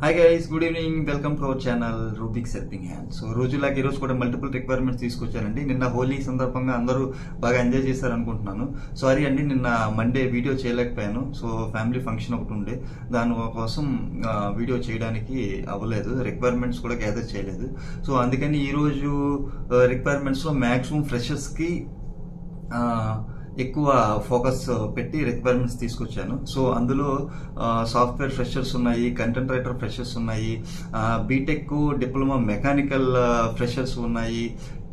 Hi guys, good evening. Welcome to our channel Rubik's helping hand. So రోజులాగా ఈరోజు కూడా multiple requirements తీసుకొచ్చానండి. నిన్న హోలీ సందర్భంగా అందరూ బాగా ఎంజాయ్ చేశారనుకుంటున్నాను. సారీ అండి, నిన్న మండే వీడియో చేయలేకపోయాను. సో ఫ్యామిలీ ఫంక్షన్ ఒకటి ఉండే, దానికోసం వీడియో చేయడానికి అవ్వలేదు. రిక్వైర్మెంట్స్ కూడా గ్యాదర్ చేయలేదు. సో అందుకని ఈరోజు రిక్వైర్మెంట్స్లో మ్యాక్సిమం ఫ్రెషర్స్కి ఎక్కువ ఫోకస్ పెట్టి రిక్వైర్మెంట్స్ తీసుకొచ్చాను. సో అందులో సాఫ్ట్వేర్ ఫ్రెషర్స్ ఉన్నాయి, కంటెంట్ రైటర్ ఫ్రెషర్స్ ఉన్నాయి, బీటెక్ డిప్లొమా మెకానికల్ ఫ్రెషర్స్ ఉన్నాయి,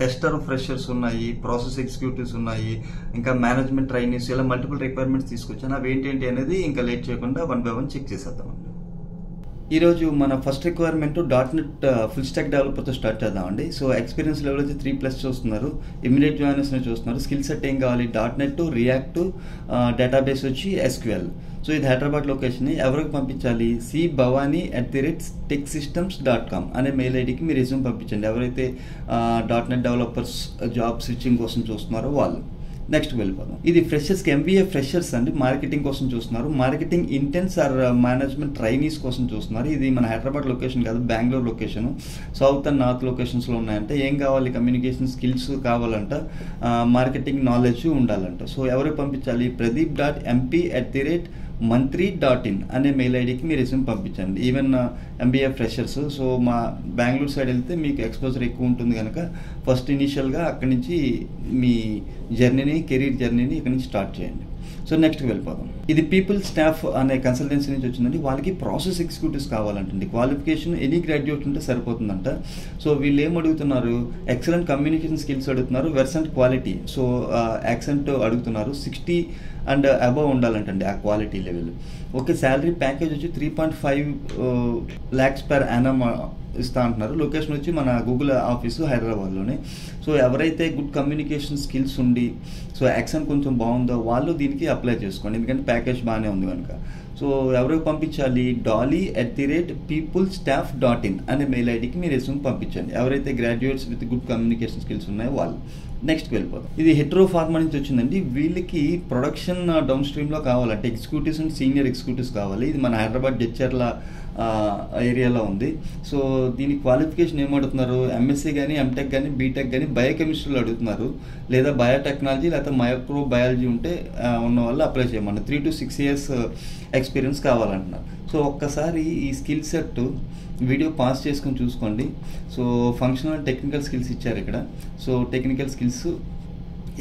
టెస్టర్ ఫ్రెషర్స్ ఉన్నాయి, ప్రాసెస్ ఎగ్జిక్యూటివ్స్ ఉన్నాయి, ఇంకా మేనేజ్మెంట్ ట్రైనీస్, ఇలా మల్టిపుల్ రిక్వైర్మెంట్స్ తీసుకొచ్చాను. అవి ఏంటి అనేది ఇంకా లేట్ చేయకుండా 1 by 1 చెక్ చేసేద్దామండి. ఈరోజు మన first requirement .NET full stack డెవలపర్తో స్టార్ట్ చేద్దామండి. సో ఎక్స్పీరియన్స్ లెవెల్ వచ్చి 3+ చూస్తున్నారు, ఇమీడియట్ జాయినర్స్ని చూస్తున్నారు. స్కిల్ సెట్ ఏం కావాలి? .NET, రియాక్ట్, డేటాబేస్ వచ్చి SQL. సో ఇది హైదరాబాద్ లొకేషన్. ఎవరికి పంపించాలి? cbhavani@techsystems.com అనే మెయిల్ ఐడికి మీరు రెజ్యూమ్ పంపించండి. ఎవరైతే .NET డెవలపర్స్ జాబ్ స్విచ్చింగ్ కోసం చూస్తున్నారో వాళ్ళు. నెక్స్ట్ వెళ్ళిపోదాం. ఇది ఫ్రెషర్స్కి MBA ఫ్రెషర్స్ అండి. మార్కెటింగ్ కోసం చూస్తున్నారు, marketing interns or management trainees కోసం చూస్తున్నారు. ఇది మన హైదరాబాద్ లొకేషన్ కాదు, Bengaluru location. South and north లొకేషన్స్లో ఉన్నాయంటే ఏం కావాలి? కమ్యూనికేషన్ స్కిల్స్ కావాలంట, మార్కెటింగ్ నాలెడ్జ్ ఉండాలంట. సో ఎవరికి పంపించాలి? pradeep.mp@monthly.in అనే మెయిల్ ఐడికి మీరు రెజ్యూమ్ పంపించండి. Even MBA freshers. సో మా బెంగళూరు సైడ్ వెళ్తే మీకు ఎక్స్పోజర్ ఎక్కువ ఉంటుంది కనుక ఫస్ట్ ఇనీషియల్గా అక్కడి నుంచి మీ కెరీర్ జర్నీని ఇక్కడ నుంచి స్టార్ట్ చేయండి. సో నెక్స్ట్కి వెళ్ళిపోదాం. ఇది పీపుల్ స్టాఫ్ అనే కన్సల్టెన్సీ నుంచి వచ్చిందండి. వాళ్ళకి ప్రాసెస్ ఎగ్జిక్యూటివ్స్ కావాలంటండి. క్వాలిఫికేషన్ ఎనీ గ్రాడ్యుయేట్ ఉంటే సరిపోతుందంట. సో వీళ్ళు ఏం అడుగుతున్నారు? ఎక్సలెంట్ కమ్యూనికేషన్ స్కిల్స్ అడుగుతున్నారు, వెర్సెంట్ క్వాలిటీ. సో యాక్సెంట్ అడుగుతున్నారు, 60 అండ్ అబవ్ ఉండాలంటండి ఆ quality level. Okay, salary package వచ్చి 3.5 lakhs per annum ఇస్తా అంటున్నారు. లొకేషన్ వచ్చి మన గూగుల్ ఆఫీసు హైదరాబాద్లోనే. సో ఎవరైతే గుడ్ కమ్యూనికేషన్ స్కిల్స్ ఉండి సో యాక్సెంట్ కొంచెం బాగుందో వాళ్ళు దీనికి అప్లై చేసుకోండి, ఎందుకంటే ప్యాకేజ్ బాగానే ఉంది కనుక. సో ఎవరికి పంపించాలి? dolly@peoplestaff.in అనే మెయిల్ ఐడికి మీరు రెజ్యూమ్ పంపించండి. ఎవరైతే graduates with good communication skills ఉన్నాయో వాళ్ళు. నెక్స్ట్కి వెళ్ళిపోతాం. ఇది హెట్రో ఫార్మా నుంచి వచ్చిందండి. వీళ్ళకి ప్రొడక్షన్ డౌన్ స్ట్రీమ్లో కావాలంటే ఎగ్జిక్యూటివ్స్ అండ్ సీనియర్ ఎగ్జిక్యూటివ్స్ కావాలి. ఇది మన హైదరాబాద్ జడ్చర్ల ఏరియాలో ఉంది. సో దీని క్వాలిఫికేషన్ ఏమడుగుతున్నారు? MSc కానీ, MTech కానీ, BTech కానీ, బయోకెమిస్ట్రీలో అడుగుతున్నారు, లేదా బయోటెక్నాలజీ లేదా మైక్రోబయాలజీ ఉంటే ఉన్న వాళ్ళు అప్లై చేయమన్నారు. 3 to 6 years ఎక్స్పీరియన్స్ కావాలంటున్నారు. సో ఒక్కసారి ఈ స్కిల్ సెట్ వీడియో పాస్ చేసుకొని చూసుకోండి. సో ఫంక్షనల్ టెక్నికల్ స్కిల్స్ ఇచ్చారు ఇక్కడ. సో టెక్నికల్ స్కిల్స్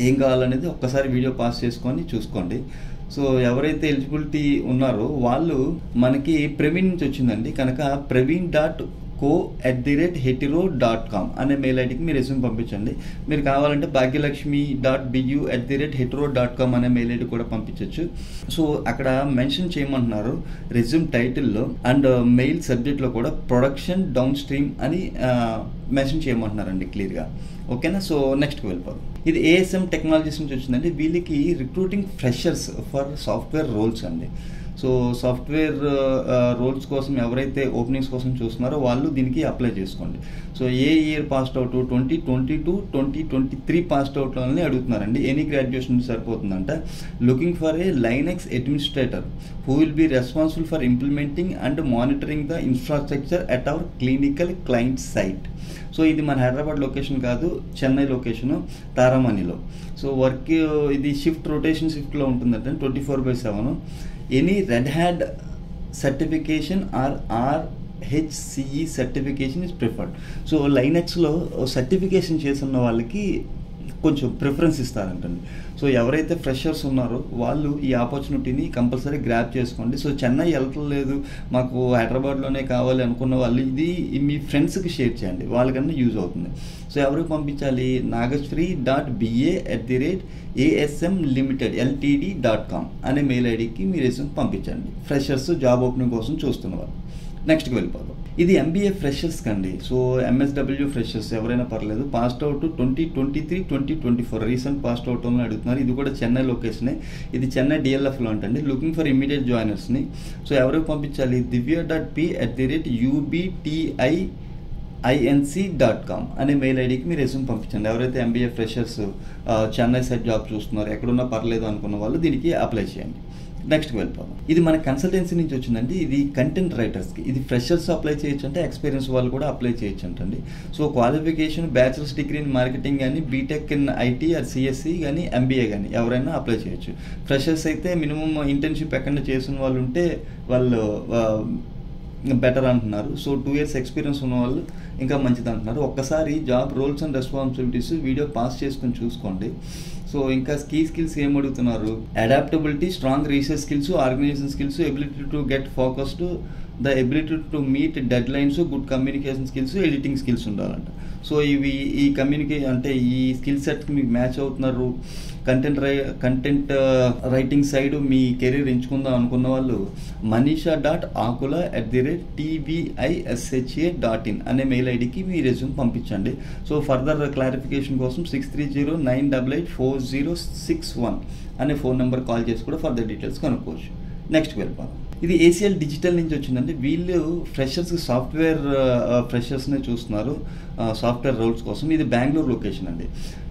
ఏం కావాలనేది ఒక్కసారి వీడియో పాస్ చేసుకొని చూసుకోండి. సో ఎవరైతే ఎలిజిబిలిటీ ఉన్నారో వాళ్ళు మనకి ప్రవీణ్ నుంచి వచ్చిందండి కనుక praveen.co@hetero.com అనే మెయిల్ ఐడికి మీరు రెజ్యూమ్ పంపించండి. మీరు కావాలంటే bhagyalakshmi.bu@hetero.com అనే మెయిల్ ఐడి కూడా పంపించవచ్చు. సో అక్కడ మెన్షన్ చేయమంటున్నారు రెజ్యూమ్ టైటిల్లో అండ్ మెయిల్ సబ్జెక్ట్లో కూడా ప్రొడక్షన్ డౌన్ స్ట్రీమ్ అని మెన్షన్ చేయమంటున్నారండి క్లియర్గా. ఓకేనా? సో నెక్స్ట్కి వెళ్ళిపోదాం. ఇది ASM టెక్నాలజీస్ నుంచి వచ్చిందండి. వీళ్ళకి recruiting freshers for software roles అండి. సో సాఫ్ట్వేర్ రోల్స్ కోసం ఎవరైతే ఓపెనింగ్స్ కోసం చూస్తున్నారో వాళ్ళు దీనికి అప్లై చేసుకోండి. So a year passed out? 2022, 2023 passed అవుట్లోనే అడుగుతున్నారండి. ఎనీ గ్రాడ్యుయేషన్ సరిపోతుందంట. Looking for a Linux administrator who will be responsible for implementing and monitoring the infrastructure at our clinical client site. So ఇది మన హైదరాబాద్ లొకేషన్ కాదు, Chennai location, తారామణిలో. So work ఇది rotation షిఫ్ట్లో ఉంటుందంటే 24/7. Any Red Hat certification or RHCE certification is preferred. So లైనెక్స్లో certification చేస్తున్న వాళ్ళకి కొంచెం ప్రిఫరెన్స్ ఇస్తారంటండి. సో ఎవరైతే ఫ్రెషర్స్ ఉన్నారో వాళ్ళు ఈ ఆపర్చునిటీని కంపల్సరీ గ్రాప్ చేసుకోండి. సో చెన్నై వెళ్ళట్లేదు, మాకు హైదరాబాద్లోనే కావాలి అనుకున్న వాళ్ళు ఇది మీ ఫ్రెండ్స్కి షేర్ చేయండి, వాళ్ళకన్నా యూజ్ అవుతుంది. సో ఎవరికి పంపించాలి? nagashree.ba@asmltd.com అనే మెయిల్ ఐడికి మీరు రెజ్యూమ్ పంపించండి. ఫ్రెషర్స్ జాబ్ ఓపెనింగ్ కోసం చూస్తున్నవారు. నెక్స్ట్కి వెళ్ళిపోదాం. ఇది MBA ఫ్రెషర్స్ కండి. సో MSW ఫ్రెషర్స్ ఎవరైనా పర్లేదు. Passed out 2023, 2024 recent passed out అని అడుగుతున్నారు. ఇది కూడా చెన్నై లొకేషనే. ఇది చెన్నై DLFలో అంటండి. లుకింగ్ ఫర్ ఇమీడియట్ జాయినర్స్ని. సో ఎవరికి పంపించాలి? divya.p@ubtinc.com అనే మెయిల్ ఐడికి మీరు రెజ్యూమ్ పంపించండి. ఎవరైతే MBA freshers Chennai side job చూస్తున్నారు, ఎక్కడున్నా పర్లేదు అనుకున్న వాళ్ళు దీనికి అప్లై చేయండి. నెక్స్ట్కి వెళ్ళిపోదాం. ఇది మన కన్సల్టెన్సీ నుంచి వచ్చిందండి. ఇది కంటెంట్ రైటర్స్కి. ఇది ఫ్రెషర్స్ అప్లై చేయొచ్చు అంటే ఎక్స్పీరియన్స్ వాళ్ళు కూడా అప్లై చేయొచ్చు అంటండి. So qualification bachelor's degree in marketing కానీ, BTech in IT or CSC కానీ, ఎంబీఏ కానీ ఎవరైనా అప్లై చేయొచ్చు. ఫ్రెషర్స్ అయితే మినిమం ఇంటర్న్షిప్ ఎక్కడ చేసిన వాళ్ళు ఉంటే వాళ్ళు బెటర్ అంటున్నారు. సో 2 years ఎక్స్పీరియన్స్ ఉన్న వాళ్ళు ఇంకా మంచిది అంటున్నారు. ఒక్కసారి job roles and responsibilities video pause చేసుకొని చూసుకోండి. సో ఇంకా స్కిల్స్ ఏం అడుగుతున్నారు? Adaptability, strong research skills, organisation skills, ability to get focused, the ability to meet deadlines, good communication skills, editing skills ఉండాలంట. సో ఇవి ఈ అంటే ఈ స్కిల్ సెట్కి మీకు మ్యాచ్ అవుతున్నారు. కంటెంట్ రైటింగ్ సైడ్ మీ కెరీర్ ఎంచుకుందాం అనుకున్న వాళ్ళు manisha.akula@tvishha.in అనే మెయిల్ ఐడికి మీ రెజ్యూమ్ పంపించండి. సో ఫర్దర్ క్లారిఫికేషన్ కోసం 6309884061 అనే ఫోన్ నెంబర్ కాల్ చేసి కూడా ఫర్దర్ డీటెయిల్స్ కనుక్కోవచ్చు. నెక్స్ట్ వెళ్ళిపోదాం. ఇది ACL డిజిటల్ నుంచి వచ్చిందండి. వీళ్ళు ఫ్రెషర్స్కి ఫ్రెషర్స్నే చూస్తున్నారు సాఫ్ట్వేర్ రోల్స్ కోసం. ఇది బెంగళూరు లొకేషన్ అండి.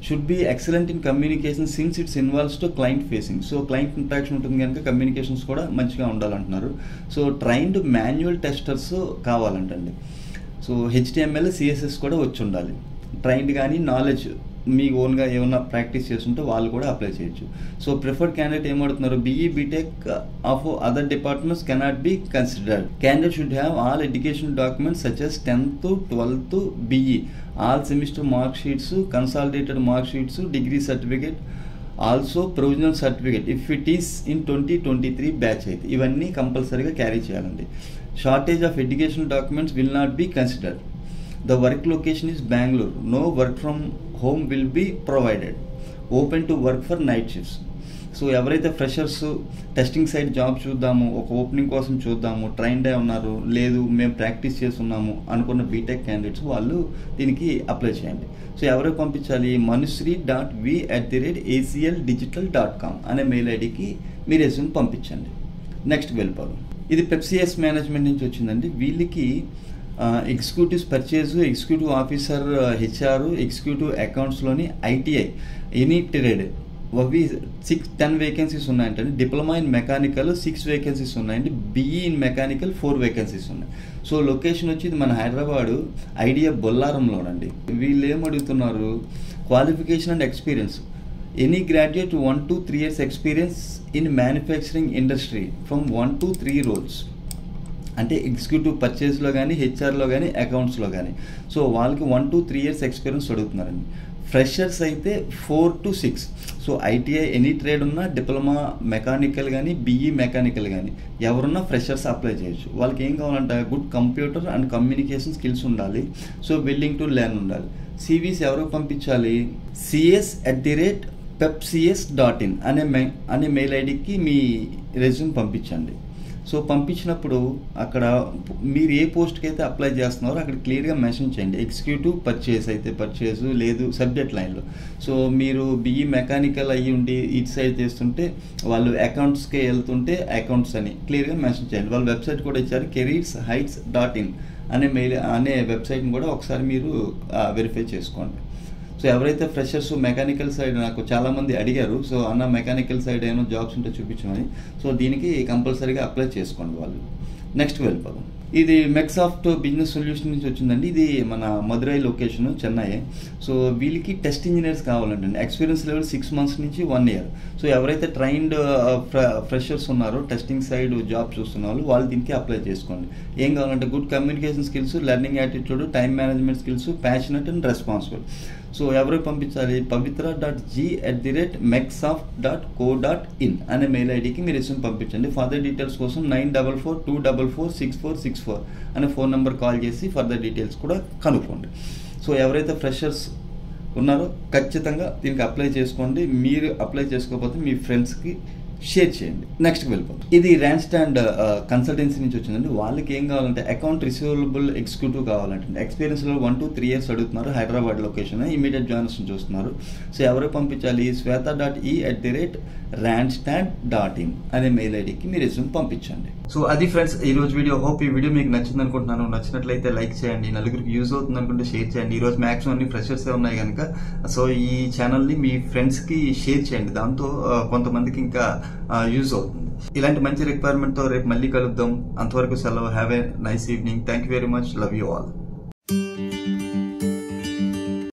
Should be excellent in communication since it's involves to client facing. So client interaction ఉంటుంది కనుక కమ్యూనికేషన్స్ కూడా మంచిగా ఉండాలంటున్నారు. సో ట్రైన్డ్ మాన్యువల్ టెస్టర్స్ కావాలంటండి. సో HTML CSS కూడా వచ్చి ఉండాలి. ట్రైన్డ్ కానీ నాలెడ్జ్ మీ ఓన్గా ఏమన్నా ప్రాక్టీస్ చేస్తుంటే వాళ్ళు కూడా అప్లై చేయొచ్చు. సో ప్రిఫర్డ్ క్యాండిడేట్ ఏమడుతున్నారు? BE BTech of other departments cannot be considered. Candidate should have all education documents such as 10th, 12th, BE, all semester mark sheets, consolidated mark sheets, degree certificate, also provisional certificate if it is in 2023 batch అయితే ఇవన్నీ కంపల్సరీగా carry చేయాలండి. Shortage of education documents will not be considered. The work location is Bangalore. No work from home will be provided. Open to work for night shifts. So ఎవరైతే freshers testing side job చూద్దాము, ఒక opening కోసం చూద్దాము, trained అయి ఉన్నారు, లేదు మేము practice చేస్తున్నాము అనుకున్న బీటెక్ క్యాండిడేట్స్ వాళ్ళు దీనికి అప్లై చేయండి. సో ఎవరికి పంపించాలి? manusri.v@acldigital.com అనే మెయిల్ ఐడికి మీ రెజ్యూమ్ పంపించండి. నెక్స్ట్ వెళ్ళిపోదాం. ఇది పెప్సిఎస్ మేనేజ్మెంట్ నుంచి వచ్చిందండి. వీళ్ళకి executives purchase, executive officer HR, executive అకౌంట్స్లోని ITI ఎనీ ట్రేడ్ అవి 10 వేకెన్సీస్ ఉన్నాయంటే, డిప్లొమా ఇన్ మెకానికల్ 6 వేకెన్సీస్ ఉన్నాయండి, BE ఇన్ మెకానికల్ 4 వేకెన్సీస్ ఉన్నాయి. సో లొకేషన్ వచ్చి ఇది మన హైదరాబాదు ఐడియా బొల్లారంలోనండి. వీళ్ళు ఏం అడుగుతున్నారు? Qualification and experience. Any graduate 1 to 3 years experience in manufacturing industry from 1 to 3 roles. అంటే ఎగ్జిక్యూటివ్ పర్చేస్లో కానీ, హెచ్ఆర్లో కానీ, అకౌంట్స్లో కానీ. సో వాళ్ళకి 1 to 3 years ఎక్స్పీరియన్స్ అడుగుతున్నారండి. ఫ్రెషర్స్ అయితే 4 to 6. So ITI any trade ఉన్నా, డిప్లొమా మెకానికల్ కానీ, BE మెకానికల్ కానీ ఎవరున్నా ఫ్రెషర్స్ అప్లై చేయొచ్చు. వాళ్ళకి ఏం కావాలంటే good computer and communication skills ఉండాలి. సో విల్లింగ్ టు లెర్న్ ఉండాలి. CVs ఎవరికి పంపించాలి? cs@pepcs.in అనే మెయిల్ ఐడికి మీ రెజ్యూమ్ పంపించండి. సో పంపించినప్పుడు అక్కడ మీరు ఏ పోస్ట్కి అయితే అప్లై చేస్తున్నారో అక్కడ క్లియర్గా మెన్షన్ చేయండి. ఎగ్జిక్యూటివ్ పర్చేస్ అయితే పర్చేసు, లేదు సబ్జెక్ట్ లైన్లో. సో మీరు BE మెకానికల్ అయ్యి ఉండి ఇటు సైడ్ చేస్తుంటే వాళ్ళు అకౌంట్స్కే వెళ్తుంటే అకౌంట్స్ అని క్లియర్గా మెన్షన్ చేయండి. వాళ్ళ వెబ్సైట్ కూడా ఇచ్చారు, careersheights.in అనే వెబ్సైట్ని కూడా ఒకసారి మీరు వెరిఫై చేసుకోండి. సో ఎవరైతే ఫ్రెషర్స్ మెకానికల్ సైడ్ నాకు చాలామంది అడిగారు, సో అన్న మెకానికల్ సైడ్ ఏమైనా జాబ్స్ ఉంటే చూపించమని. సో దీనికి కంపల్సరీగా అప్లై చేసుకోండి వాళ్ళు. నెక్స్ట్ వెళ్ళిపోదాం. ఇది మెక్సాఫ్ట్ బిజినెస్ సొల్యూషన్ నుంచి వచ్చిందండి. ఇది మన మదురై లొకేషన్, చెన్నై. సో వీళ్ళకి టెస్ట్ ఇంజనీర్స్ కావాలండి. ఎక్స్పీరియన్స్ లెవెల్ 6 months నుంచి 1 year. సో ఎవరైతే ట్రైన్డ్ ఫ్రెషర్స్ ఉన్నారో టెస్టింగ్ సైడ్ జాబ్ చూస్తున్న వాళ్ళు దీనికి అప్లై చేసుకోండి. ఏం కావాలంటే good communication skills, learning attitude, time management skills, passionate and responsible. So ఎవరికి పంపించాలి? pavitra.g@mexsoft.co.in అనే మెయిల్ ఐడికి మీరు రెజ్యూమ్ పంపించండి. ఫర్దర్ డీటెయిల్స్ కోసం 9442446464 అనే ఫోన్ నెంబర్ కాల్ చేసి ఫర్దర్ డీటెయిల్స్ కూడా కనుక్కోండి. సో ఎవరైతే ఫ్రెషర్స్ ఉన్నారో ఖచ్చితంగా దీనికి అప్లై చేసుకోండి. మీరు అప్లై చేసుకోకపోతే మీ ఫ్రెండ్స్కి షేర్ చేయండి. నెక్స్ట్ వెళ్ళిపోతాం. ఇది ర్యాండ్స్టాండ్ కన్సల్టెన్సీ నుంచి వచ్చిందండి. వాళ్ళకి ఏం కావాలంటే అకౌంట్ రిసీవబుల్ ఎగ్జిక్యూటివ్ కావాలంటే ఎక్స్పీరియన్స్లో 1 to 3 years అడుగుతున్నారు. హైదరాబాద్ లొకేషన్, ఇమీడియట్ జాయినర్స్ చూస్తున్నారు. సో ఎవరికి పంపించాలి? sweta.e@randstand.in అనే మెయిల్ ఐడికి మీ రెజ్యూమ్ పంపించండి. సో అది ఫ్రెండ్స్ ఈ రోజు వీడియో. హోప్ ఈ వీడియో మీకు నచ్చింది అనుకుంటున్నాను. నచ్చినట్లయితే లైక్ చేయండి, నలుగురికి యూజ్ అవుతుంది అనుకుంటే షేర్ చేయండి. ఈ రోజు మాక్సిమం అన్ని ఫ్రెషర్స్ ఉన్నాయి కనుక సో ఈ ఛానల్ని మీ ఫ్రెండ్స్కి షేర్ చేయండి. దాంతో కొంతమందికి ఇంకా యూజ్ అవుతుంది. ఇలాంటి మంచి రిక్వైర్మెంట్ తో రేపు మళ్ళీ కలుద్దాం. అంతవరకు సెలవు. Have a nice evening. Thank you very much. Love you all.